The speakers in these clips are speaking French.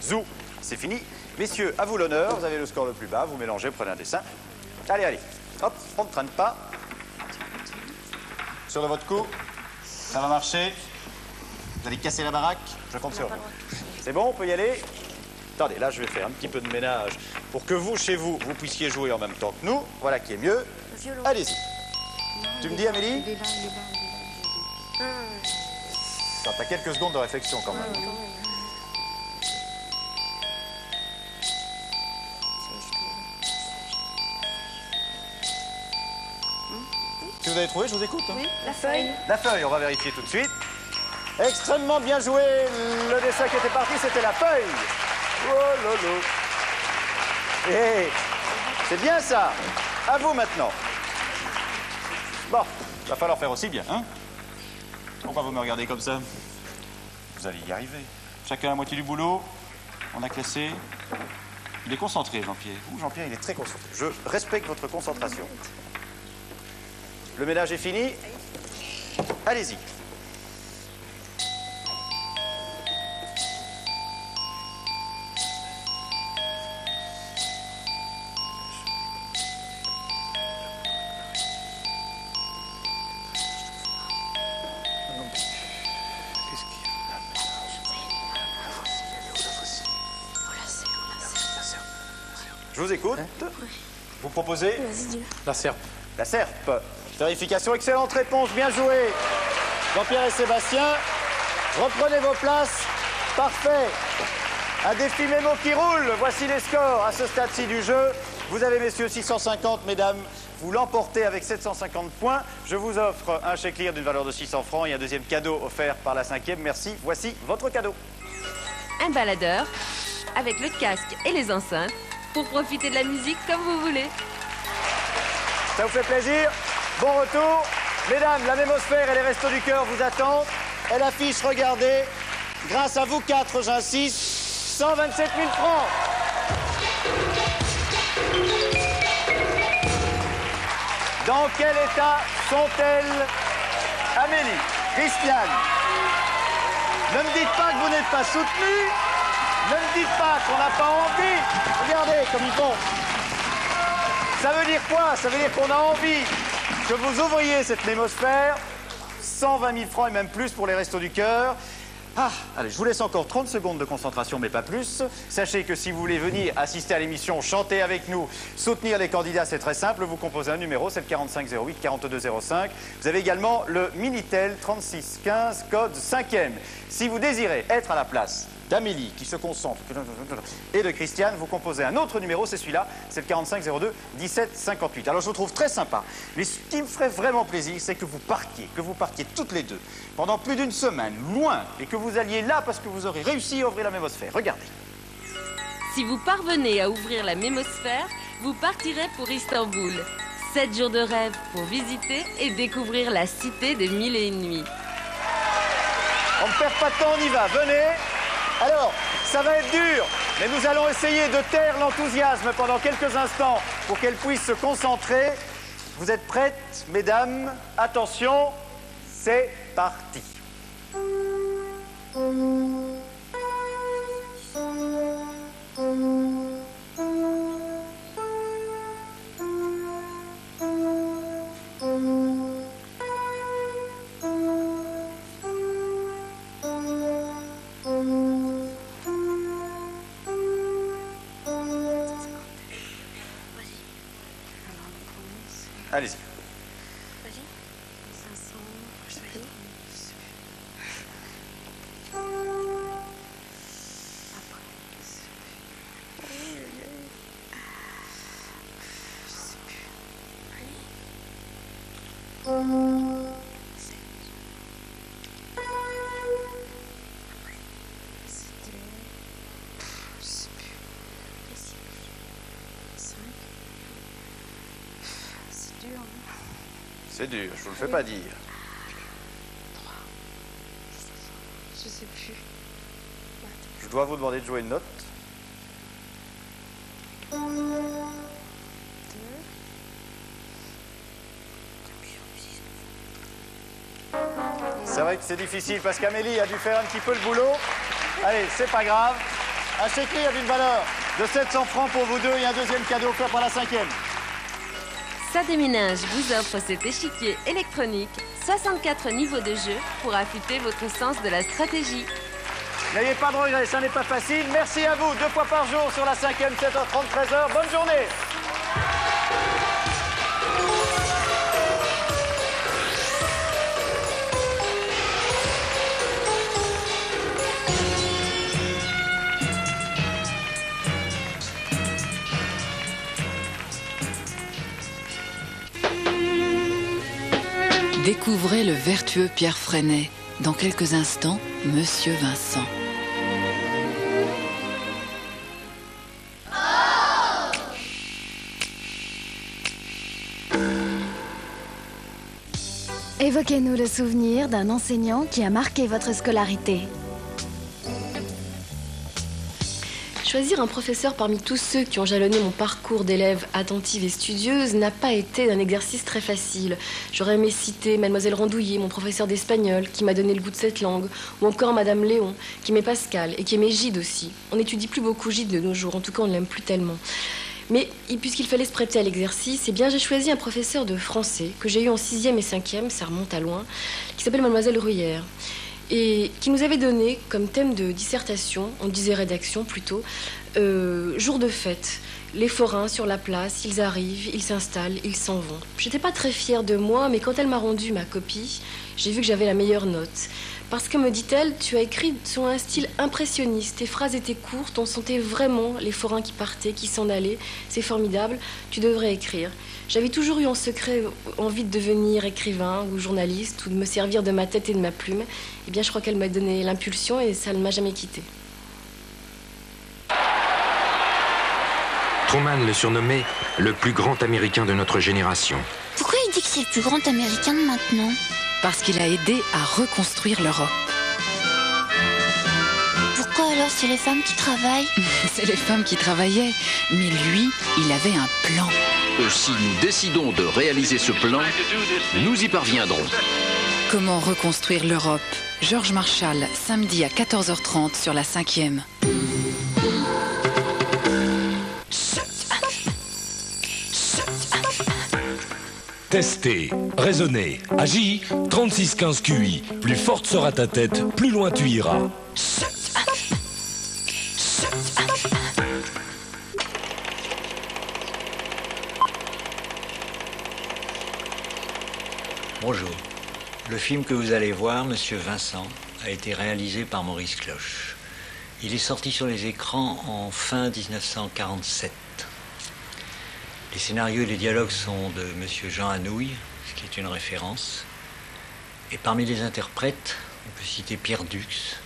Zou. C'est fini. Messieurs, à vous l'honneur. Vous avez le score le plus bas. Vous mélangez, prenez un dessin. Allez, allez. Hop, on ne traîne pas. Sur de votre coup. Ça va marcher. Vous allez casser la baraque. Je compte sur vous. C'est bon, on peut y aller? Attendez, là, je vais faire un petit peu de ménage pour que vous, chez vous, vous puissiez jouer en même temps que nous. Voilà qui est mieux. Allez-y. Tu me dis, Amélie? Il est là. Attends, t'as quelques secondes de réflexion quand même. Si vous avez trouvé, je vous écoute. Hein. Oui, la feuille. La feuille, on va vérifier tout de suite. Extrêmement bien joué. Le dessin qui était parti, c'était la feuille. Oh lolo. Et c'est bien ça. À vous maintenant. Bon, va falloir faire aussi bien, hein? Pourquoi vous me regardez comme ça? Vous allez y arriver. Chacun à moitié du boulot. On a classé. Il est concentré, Jean-Pierre. Jean-Pierre, il est très concentré. Je respecte votre concentration. Le ménage est fini. Allez-y. Je vous écoute. Vous proposez? La serpe. La serpe. Vérification, excellente réponse, bien joué. Jean-Pierre et Sébastien, reprenez vos places. Parfait. Un défi mémo qui roule. Voici les scores à ce stade-ci du jeu. Vous avez, messieurs, 650, mesdames. Vous l'emportez avec 750 points. Je vous offre un chèque clear d'une valeur de 600 francs et un deuxième cadeau offert par la 5e. Merci. Voici votre cadeau. Un baladeur avec le casque et les enceintes pour profiter de la musique comme vous voulez. Ça vous fait plaisir? Bon retour. Mesdames, la Mémosphère et les Restos du Cœur vous attendent. Elle affiche, regardez, grâce à vous quatre, j'insiste, 127 000 francs. Dans quel état sont-elles, Amélie, Christiane? Ne me dites pas que vous n'êtes pas soutenus. Ne me dites pas qu'on n'a pas envie. Regardez comme ils font. Ça veut dire quoi? Ça veut dire qu'on a envie que vous ouvriez cette Mémosphère. 120 000 francs et même plus pour les Restos du Cœur. Ah, allez, je vous laisse encore 30 secondes de concentration, mais pas plus. Sachez que si vous voulez venir assister à l'émission, chanter avec nous, soutenir les candidats, c'est très simple. Vous composez un numéro, c'est le 45 08 42 05. Vous avez également le Minitel 36 15, code 5e. Si vous désirez être à la place d'Amélie, qui se concentre, et de Christiane, vous composez un autre numéro, c'est celui-là, c'est le 45 02 17 58. Alors je vous trouve très sympa, mais ce qui me ferait vraiment plaisir, c'est que vous partiez toutes les deux, pendant plus d'une semaine, loin, et que vous alliez là parce que vous aurez réussi à ouvrir la Mémosphère. Regardez. Si vous parvenez à ouvrir la Mémosphère, vous partirez pour Istanbul. 7 jours de rêve pour visiter et découvrir la cité des mille et une nuits. On ne perd pas de temps, on y va, venez. Alors, ça va être dur, mais nous allons essayer de taire l'enthousiasme pendant quelques instants pour qu'elle puisse se concentrer. Vous êtes prêtes, mesdames? Attention, c'est parti. Allez-y. Vas-y. 500. Je sais plus. C'est dur, je vous le fais pas dire. 3. Je sais plus. Je dois vous demander de jouer une note. 2. C'est vrai que c'est difficile parce qu'Amélie a dû faire un petit peu le boulot. Allez, c'est pas grave. Un chèque d'une valeur de 700 francs pour vous deux et un deuxième cadeau offert par la 5e. Sadéménage vous offre cet échiquier électronique, 64 niveaux de jeu pour affûter votre sens de la stratégie. N'ayez pas de regrets, ça n'est pas facile. Merci à vous, 2 fois par jour sur la 5e, 7h30, 13h. Bonne journée. Découvrez le vertueux Pierre Freinet. Dans quelques instants, Monsieur Vincent. Évoquez-nous le souvenir d'un enseignant qui a marqué votre scolarité. Choisir un professeur parmi tous ceux qui ont jalonné mon parcours d'élève attentive et studieuse n'a pas été un exercice très facile. J'aurais aimé citer Mademoiselle Randouillet, mon professeur d'espagnol, qui m'a donné le goût de cette langue, ou encore Madame Léon, qui aimait Pascal et qui aimait Gide aussi. On n'étudie plus beaucoup Gide de nos jours, en tout cas on ne l'aime plus tellement. Mais puisqu'il fallait se prêter à l'exercice, eh bien j'ai choisi un professeur de français que j'ai eu en 6e et 5e, ça remonte à loin, qui s'appelle Mademoiselle Ruyère, et qui nous avait donné comme thème de dissertation, on disait rédaction plutôt, jour de fête. Les forains sur la place, ils arrivent, ils s'installent, ils s'en vont. J'étais pas très fière de moi, mais quand elle m'a rendu ma copie, j'ai vu que j'avais la meilleure note. Parce que, me dit-elle, tu as écrit sur un style impressionniste. Tes phrases étaient courtes, on sentait vraiment les forains qui partaient, qui s'en allaient. C'est formidable, tu devrais écrire. J'avais toujours eu en secret envie de devenir écrivain ou journaliste ou de me servir de ma tête et de ma plume. Eh bien, je crois qu'elle m'a donné l'impulsion et ça ne m'a jamais quittée. Truman le surnommait le plus grand Américain de notre génération. Pourquoi il dit que c'est le plus grand Américain de maintenant? Parce qu'il a aidé à reconstruire l'Europe. Pourquoi alors c'est les femmes qui travaillent? C'est les femmes qui travaillaient, mais lui, il avait un plan. Si nous décidons de réaliser ce plan, nous y parviendrons. Comment reconstruire l'Europe? Georges Marshall, samedi à 14h30 sur la 5e. Tester, raisonner, agis, 3615 QI. Plus forte sera ta tête, plus loin tu iras. Bonjour. Le film que vous allez voir, Monsieur Vincent, a été réalisé par Maurice Cloche. Il est sorti sur les écrans en fin 1947. Les scénarios et les dialogues sont de Monsieur Jean Anouilh, ce qui est une référence. Et parmi les interprètes, on peut citer Pierre Dux,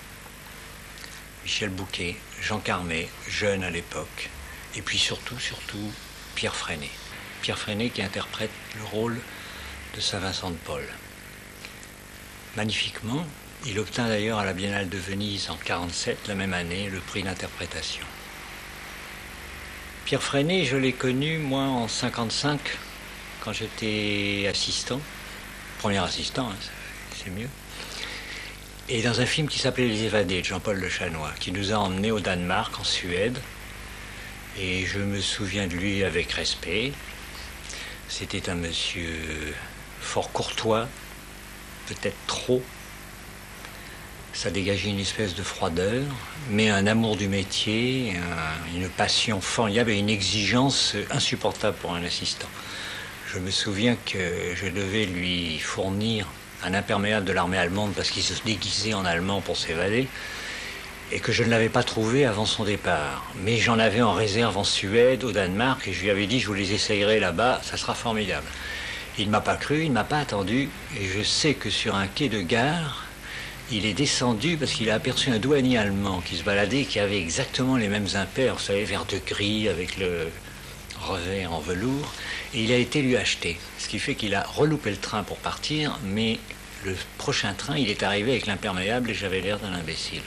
Michel Bouquet, Jean Carmet, jeune à l'époque, et puis surtout, Pierre Freinet. Pierre Freinet qui interprète le rôle de Saint Vincent de Paul. Magnifiquement, il obtint d'ailleurs à la Biennale de Venise en 1947, la même année, le prix d'interprétation. Pierre Freinet, je l'ai connu, moi, en 1955, quand j'étais assistant. Premier assistant, hein, c'est mieux. Et dans un film qui s'appelait Les Évadés, de Jean-Paul Le Chanois, qui nous a emmenés au Danemark, en Suède. Et je me souviens de lui avec respect. C'était un monsieur fort courtois, peut-être trop. Ça dégageait une espèce de froideur, mais un amour du métier, une passion formidable et une exigence insupportable pour un assistant. Je me souviens que je devais lui fournir un imperméable de l'armée allemande parce qu'il se déguisait en allemand pour s'évader et que je ne l'avais pas trouvé avant son départ. Mais j'en avais en réserve en Suède, au Danemark, et je lui avais dit « je vous les essayerai là-bas, ça sera formidable ». Il ne m'a pas cru, il ne m'a pas attendu, et je sais que sur un quai de gare, il est descendu parce qu'il a aperçu un douanier allemand qui se baladait et qui avait exactement les mêmes impairs, vous savez, vert de gris avec le revers en velours, et il a été lui acheter. Ce qui fait qu'il a reloupé le train pour partir, mais le prochain train, il est arrivé avec l'imperméable et j'avais l'air d'un imbécile.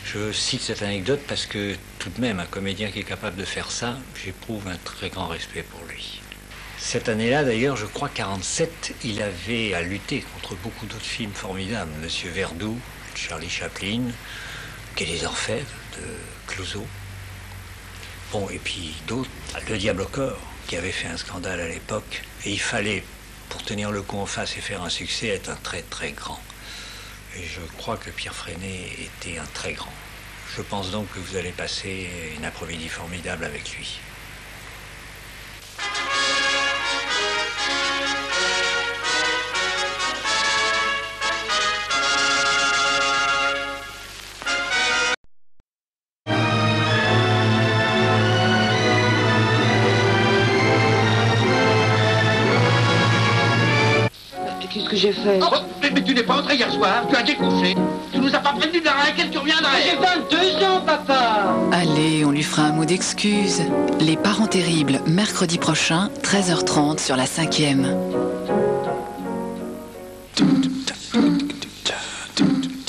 Je cite cette anecdote parce que tout de même, un comédien qui est capable de faire ça, j'éprouve un très grand respect pour lui. Cette année-là, d'ailleurs, je crois, 1947, il avait à lutter contre beaucoup d'autres films formidables. Monsieur Verdoux, Charlie Chaplin, Quai des Orfèvres. de Clouseau. Bon, et puis d'autres, le Diable au corps, qui avait fait un scandale à l'époque. Et il fallait, pour tenir le coup en face et faire un succès, être un très très grand. Et je crois que Pierre Freinet était un très grand. Je pense donc que vous allez passer une après-midi formidable avec lui. Qu'est-ce que j'ai fait? Oh, mais tu n'es pas entré hier soir, tu as décroché. Tu nous as pas prévenu de l'heure à laquelle tu reviendrais. J'ai 22 ans, papa. Allez, on lui fera un mot d'excuse. Les Parents Terribles, mercredi prochain, 13h30 sur la 5e.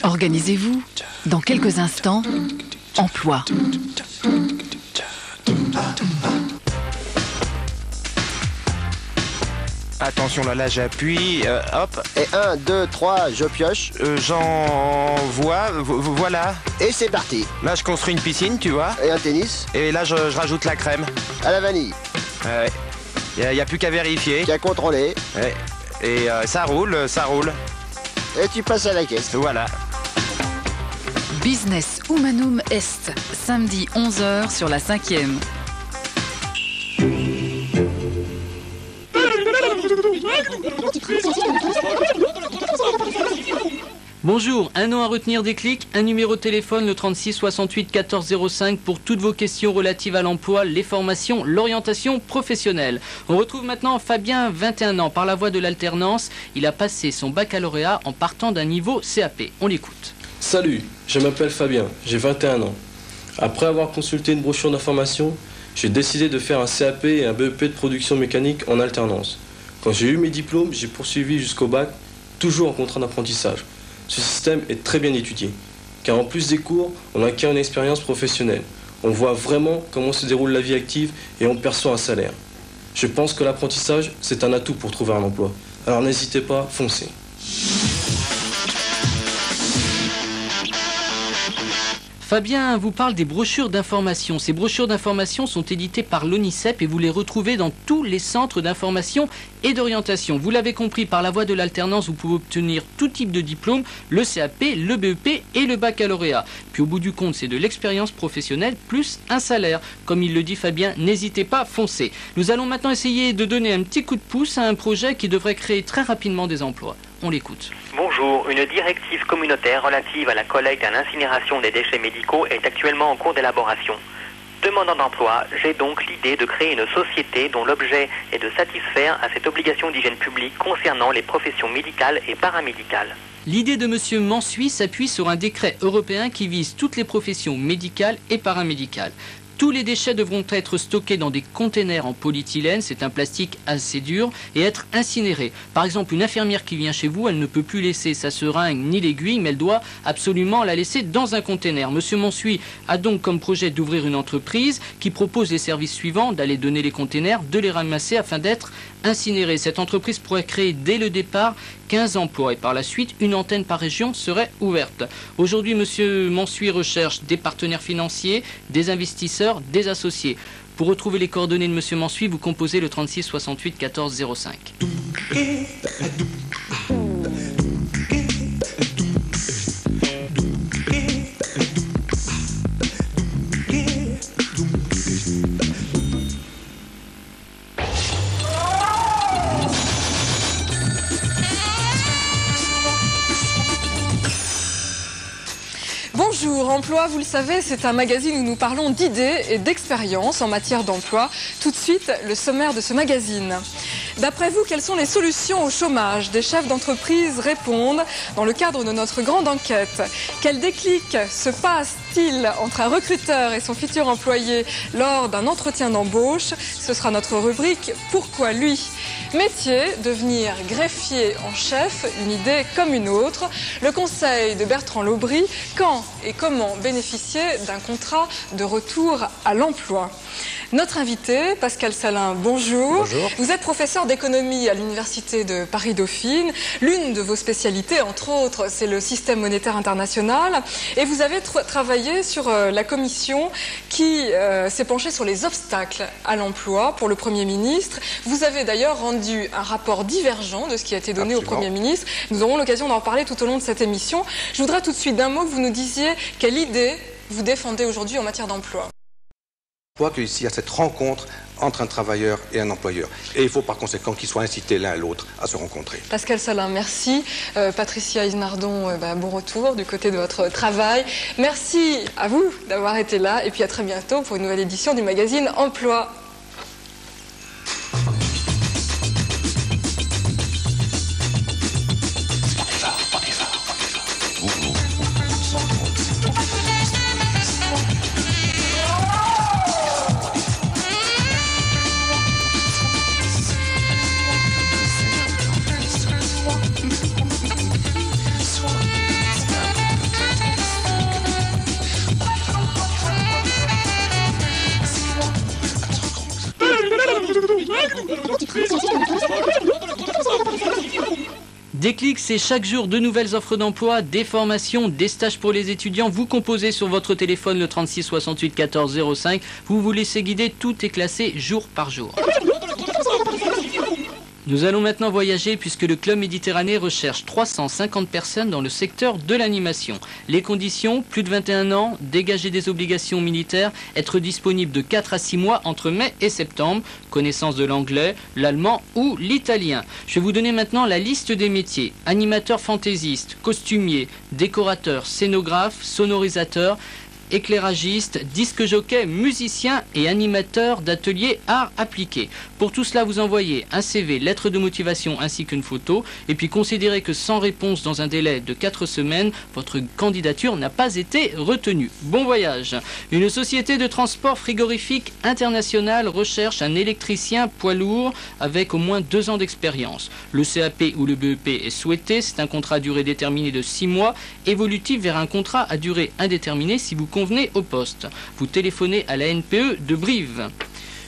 Organisez-vous. Dans quelques instants, emploi. Attention, là j'appuie, hop. Et 1, 2, 3, je pioche. J'envoie, voilà. Et c'est parti. Là je construis une piscine, tu vois. Et un tennis. Et là je rajoute la crème. À la vanille. Ouais. Y a plus qu'à vérifier. Qu'à contrôler. Ouais. Et ça roule, ça roule. Et tu passes à la caisse. Voilà. Business Humanum Est, samedi 11h sur la 5e. Bonjour, un nom à retenir des clics, un numéro de téléphone, le 36 68 14 05 pour toutes vos questions relatives à l'emploi, les formations, l'orientation professionnelle. On retrouve maintenant Fabien, 21 ans, par la voie de l'alternance. Il a passé son baccalauréat en partant d'un niveau CAP. On l'écoute. Salut, je m'appelle Fabien, j'ai 21 ans. Après avoir consulté une brochure d'information, j'ai décidé de faire un CAP et un BEP de production mécanique en alternance. Quand j'ai eu mes diplômes, j'ai poursuivi jusqu'au bac, toujours en contrat d'apprentissage. Ce système est très bien étudié, car en plus des cours, on acquiert une expérience professionnelle. On voit vraiment comment se déroule la vie active et on perçoit un salaire. Je pense que l'apprentissage, c'est un atout pour trouver un emploi. Alors n'hésitez pas, foncez. Fabien vous parle des brochures d'information. Ces brochures d'information sont éditées par l'ONICEP et vous les retrouvez dans tous les centres d'information et d'orientation. Vous l'avez compris, par la voie de l'alternance, vous pouvez obtenir tout type de diplôme, le CAP, le BEP et le baccalauréat. Puis au bout du compte, c'est de l'expérience professionnelle plus un salaire. Comme il le dit Fabien, n'hésitez pas, foncez. Nous allons maintenant essayer de donner un petit coup de pouce à un projet qui devrait créer très rapidement des emplois. On l'écoute. Bonjour, une directive communautaire relative à la collecte et à l'incinération des déchets médicaux est actuellement en cours d'élaboration. Demandant d'emploi, j'ai donc l'idée de créer une société dont l'objet est de satisfaire à cette obligation d'hygiène publique concernant les professions médicales et paramédicales. L'idée de M. Mansuy s'appuie sur un décret européen qui vise toutes les professions médicales et paramédicales. Tous les déchets devront être stockés dans des containers en polyéthylène, c'est un plastique assez dur, et être incinérés. Par exemple, une infirmière qui vient chez vous, elle ne peut plus laisser sa seringue ni l'aiguille, mais elle doit absolument la laisser dans un container. Monsieur Mansuy a donc comme projet d'ouvrir une entreprise qui propose les services suivants, d'aller donner les containers, de les ramasser afin d'être incinérés. Cette entreprise pourrait créer dès le départ 15 emplois et par la suite, une antenne par région serait ouverte. Aujourd'hui, monsieur Mansuy recherche des partenaires financiers, des investisseurs, des associés. Pour retrouver les coordonnées de monsieur Mansuy, vous composez le 36 68 14 05. Bonjour, Emploi, vous le savez, c'est un magazine où nous parlons d'idées et d'expériences en matière d'emploi. Tout de suite, le sommaire de ce magazine. D'après vous, quelles sont les solutions au chômage? Des chefs d'entreprise répondent dans le cadre de notre grande enquête. Quel déclic se passe-t-il entre un recruteur et son futur employé lors d'un entretien d'embauche? Ce sera notre rubrique « Pourquoi lui ?» Métier, devenir greffier en chef, une idée comme une autre. Le conseil de Bertrand Laubry, quand et comment bénéficier d'un contrat de retour à l'emploi. Notre invité, Pascal Salin, bonjour. Bonjour. Vous êtes professeur professeur d'économie à l'université de Paris-Dauphine. L'une de vos spécialités, entre autres, c'est le système monétaire international. Et vous avez travaillé sur la commission qui s'est penchée sur les obstacles à l'emploi pour le Premier ministre. Vous avez d'ailleurs rendu un rapport divergent de ce qui a été donné au Premier ministre. Nous aurons l'occasion d'en parler tout au long de cette émission. Je voudrais tout de suite d'un mot que vous nous disiez quelle idée vous défendez aujourd'hui en matière d'emploi. Je crois qu'ici, il y a cette rencontre entre un travailleur et un employeur. Et il faut par conséquent qu'ils soient incités l'un à l'autre à se rencontrer. Pascal Salin, merci. Patricia Isnardon, bon retour du côté de votre travail. Merci à vous d'avoir été là. Et puis à très bientôt pour une nouvelle édition du magazine Emploi. Déclic, c'est chaque jour de nouvelles offres d'emploi, des formations, des stages pour les étudiants. Vous composez sur votre téléphone le 36 68 14 05. Vous vous laissez guider, tout est classé jour par jour. Nous allons maintenant voyager puisque le Club Méditerranée recherche 350 personnes dans le secteur de l'animation. Les conditions, plus de 21 ans, dégager des obligations militaires, être disponible de 4 à 6 mois entre mai et septembre, connaissance de l'anglais, l'allemand ou l'italien. Je vais vous donner maintenant la liste des métiers. Animateur fantaisiste, costumier, décorateur, scénographe, sonorisateur, éclairagiste, disque jockey, musicien et animateur d'ateliers arts appliqués. Pour tout cela, vous envoyez un CV, lettre de motivation ainsi qu'une photo et puis considérez que sans réponse dans un délai de 4 semaines, votre candidature n'a pas été retenue. Bon voyage. Une société de transport frigorifique internationale recherche un électricien poids lourd avec au moins 2 ans d'expérience. Le CAP ou le BEP est souhaité, c'est un contrat à durée déterminée de 6 mois, évolutif vers un contrat à durée indéterminée si vous convenez au poste. Vous téléphonez à la NPE de Brive.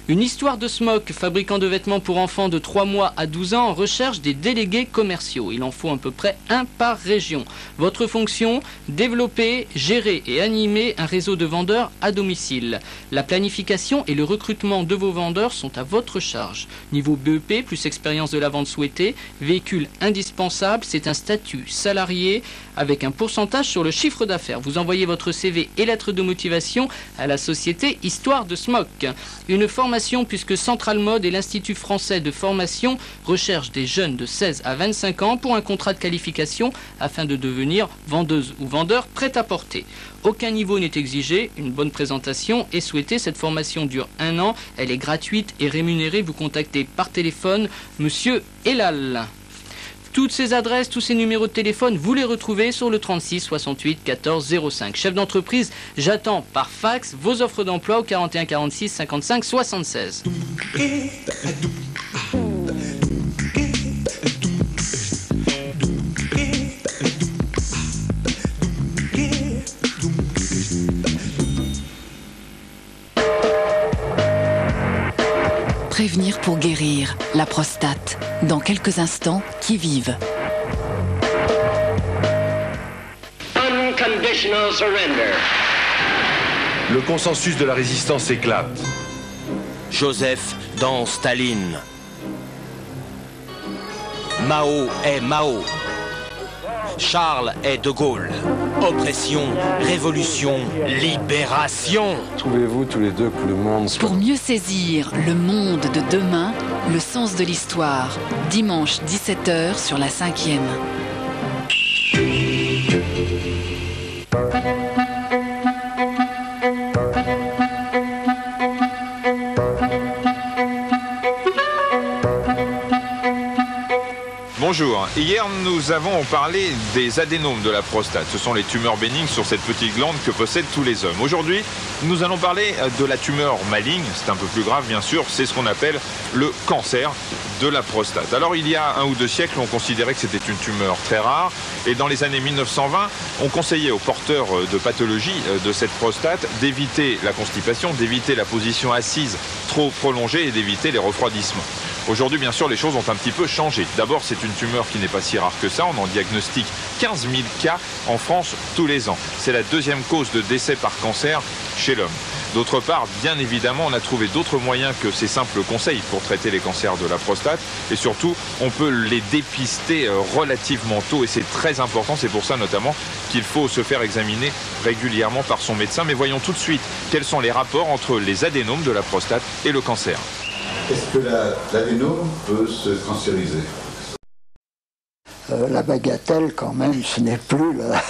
Une histoire de smock, fabricant de vêtements pour enfants de 3 mois à 12 ans, recherche des délégués commerciaux. Il en faut à peu près 1 par région. Votre fonction, développer, gérer et animer un réseau de vendeurs à domicile. La planification et le recrutement de vos vendeurs sont à votre charge. Niveau BEP, plus expérience de la vente souhaitée, véhicule indispensable, c'est un statut salarié avec un pourcentage sur le chiffre d'affaires. Vous envoyez votre CV et lettre de motivation à la société Histoire de Smock. Une formation puisque Central Mode et l'Institut français de formation recherchent des jeunes de 16 à 25 ans pour un contrat de qualification afin de devenir vendeuse ou vendeur prêt-à-porter. Aucun niveau n'est exigé, une bonne présentation est souhaitée. Cette formation dure 1 an, elle est gratuite et rémunérée. Vous contactez par téléphone Monsieur Elal. Toutes ces adresses, tous ces numéros de téléphone, vous les retrouvez sur le 36 68 14 05. Chef d'entreprise, j'attends par fax vos offres d'emploi au 41 46 55 76. Prévenir pour guérir, la prostate. Dans quelques instants, qui vive. Unconditional surrender. Le consensus de la résistance éclate. Joseph dans Staline. Mao est Mao. Charles est De Gaulle. Oppression, révolution, libération. Trouvez-vous tous les deux que le monde soit... Pour mieux saisir le monde de demain, le sens de l'histoire. Dimanche 17h sur la 5e. Bonjour, hier nous avons parlé des adénomes de la prostate. Ce sont les tumeurs bénignes sur cette petite glande que possèdent tous les hommes. Aujourd'hui, nous allons parler de la tumeur maligne, c'est un peu plus grave bien sûr, c'est ce qu'on appelle le cancer de la prostate. Alors il y a 1 ou 2 siècles, on considérait que c'était une tumeur très rare et dans les années 1920, on conseillait aux porteurs de pathologie de cette prostate d'éviter la constipation, d'éviter la position assise trop prolongée et d'éviter les refroidissements. Aujourd'hui, bien sûr, les choses ont un petit peu changé. D'abord, c'est une tumeur qui n'est pas si rare que ça. On en diagnostique 15 000 cas en France tous les ans. C'est la deuxième cause de décès par cancer chez l'homme. D'autre part, bien évidemment, on a trouvé d'autres moyens que ces simples conseils pour traiter les cancers de la prostate. Et surtout, on peut les dépister relativement tôt et c'est très important. C'est pour ça notamment qu'il faut se faire examiner régulièrement par son médecin. Mais voyons tout de suite quels sont les rapports entre les adénomes de la prostate et le cancer. Est-ce que l'adénome peut se cancériser ? La bagatelle, quand même, ce n'est plus la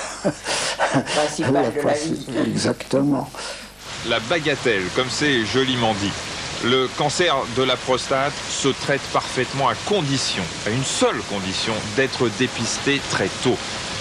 principale de la vie. Exactement. La bagatelle, comme c'est joliment dit. Le cancer de la prostate se traite parfaitement à une seule condition, d'être dépisté très tôt.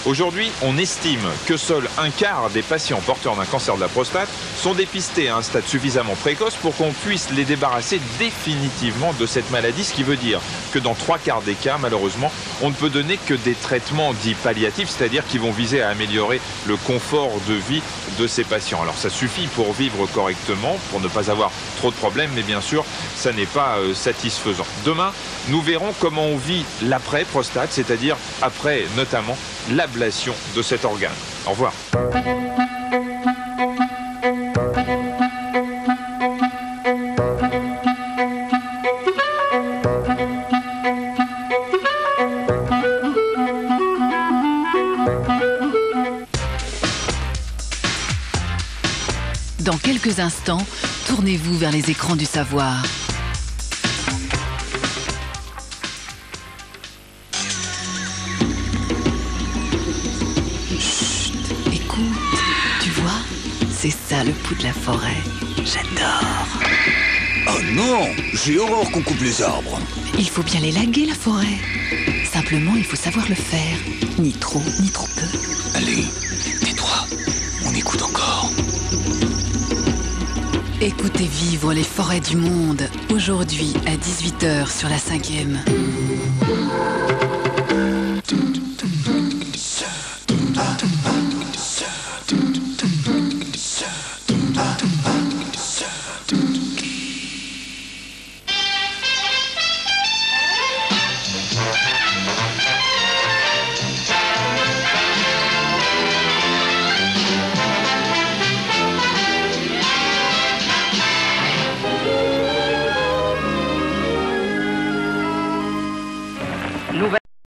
Aujourd'hui, on estime que seul un quart des patients porteurs d'un cancer de la prostate sont dépistés à un stade suffisamment précoce pour qu'on puisse les débarrasser définitivement de cette maladie, ce qui veut dire que dans 3/4 des cas, malheureusement, on ne peut donner que des traitements dits palliatifs, c'est-à-dire qui vont viser à améliorer le confort de vie de ces patients. Alors ça suffit pour vivre correctement, pour ne pas avoir trop de problèmes, mais bien sûr, ça n'est pas satisfaisant. Demain, nous verrons comment on vit l'après-prostate, c'est-à-dire après notamment l'ablation de cet organe. Au revoir. Dans quelques instants, tournez-vous vers les écrans du savoir. C'est ça le pouls de la forêt. J'adore. Oh non, j'ai horreur qu'on coupe les arbres. Il faut bien l'élaguer, la forêt. Simplement, il faut savoir le faire. Ni trop, ni trop peu. Allez, tais-toi. On écoute encore. Écoutez vivre les forêts du monde. Aujourd'hui, à 18h sur la 5e.